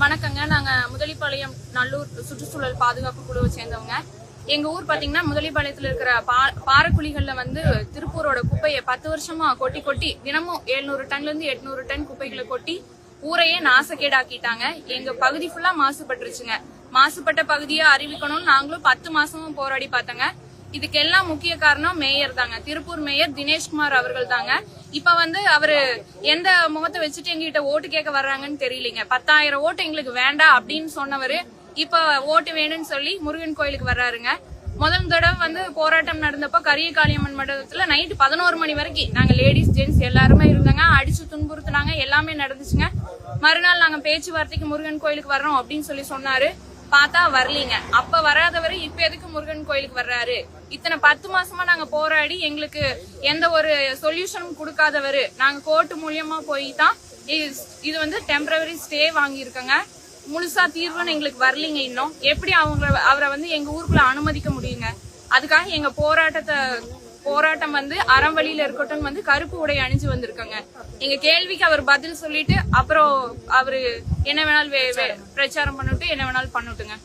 வணக்கங்க. நாங்க முதலிப்பாளையம் நல்லூர் சுற்றுச்சூழல் பாதுகாப்பு குழுவை சேர்ந்தவங்க. எங்க ஊர் பாத்தீங்கன்னா முதலிப்பாளையத்துல இருக்கிற பாறைக்குழிகள்ல திருப்பூரோட குப்பையை 10 வருஷமா கொட்டி கொட்டி தினமும் 700 டன்ல இருந்து 800 டன் குப்பைகளை கொட்டி ஊரையே நாசக்கேடாக்கிட்டாங்க. எங்க பகுதி ஃபுல்லா மாசுபட்டுருச்சுங்க. மாசுபட்ட பகுதியை அறிவிக்கணும்னு நாங்களும் 10 மாசமும் போராடி பார்த்தோங்க. இதுக்கெல்லாம் முக்கிய காரணம் மேயர் தாங்க. திருப்பூர் மேயர் தினேஷ்குமார் அவர்கள் தாங்க. இப்ப அவரு எந்த முகத்தை வச்சுட்டு எங்ககிட்ட ஓட்டு கேட்க வர்றாங்கன்னு தெரியலீங்க. 10,000 ஓட்டு எங்களுக்கு வேண்டாம் அப்படின்னு சொன்னவரு இப்ப ஓட்டு வேணும்னு சொல்லி முருகன் கோயிலுக்கு வர்றாருங்க. முதல் தடவை போராட்டம் நடந்தப்ப கரிய காளியம்மன் மண்டபத்துல நைட்டு 11 மணி வரைக்கும் நாங்க லேடிஸ் ஜென்ட்ஸ் எல்லாருமே இருந்தாங்க. அடிச்சு துன்புறுத்தினாங்க. எல்லாமே நடந்துச்சுங்க. மறுநாள் நாங்க பேச்சுவார்த்தைக்கு முருகன் கோயிலுக்கு வர்றோம் அப்படின்னு சொல்லி சொன்னாரு. பார்த்தா வரலீங்க. அப்ப வராதவரு இப்ப எதுக்கு முருகன் கோயிலுக்கு வர்றாரு? இத்தனை 10 மாசமா நாங்க போராடி எங்களுக்கு எந்த ஒரு சொல்யூஷனும் கொடுக்காதவரு நாங்க கோர்ட்டு மூலியமா போய் தான் இது டெம்பரவரி ஸ்டே வாங்கியிருக்கோங்க. முழுசா தீர்வுன்னு எங்களுக்கு வரலீங்க. இன்னும் எப்படி அவரை எங்க ஊருக்குள்ள அனுமதிக்க முடியுங்க? அதுக்காக எங்க போராட்டம் அறம் வழியில இருக்கட்டும் கருப்பு உடை அணிஞ்சு வந்திருக்கங்க. எங்க கேள்விக்கு அவர் பதில் சொல்லிட்டு அப்புறம் அவரு என்ன வேணாலும் பிரச்சாரம் பண்ணிட்டு என்ன வேணாலும் பண்ணட்டுங்க.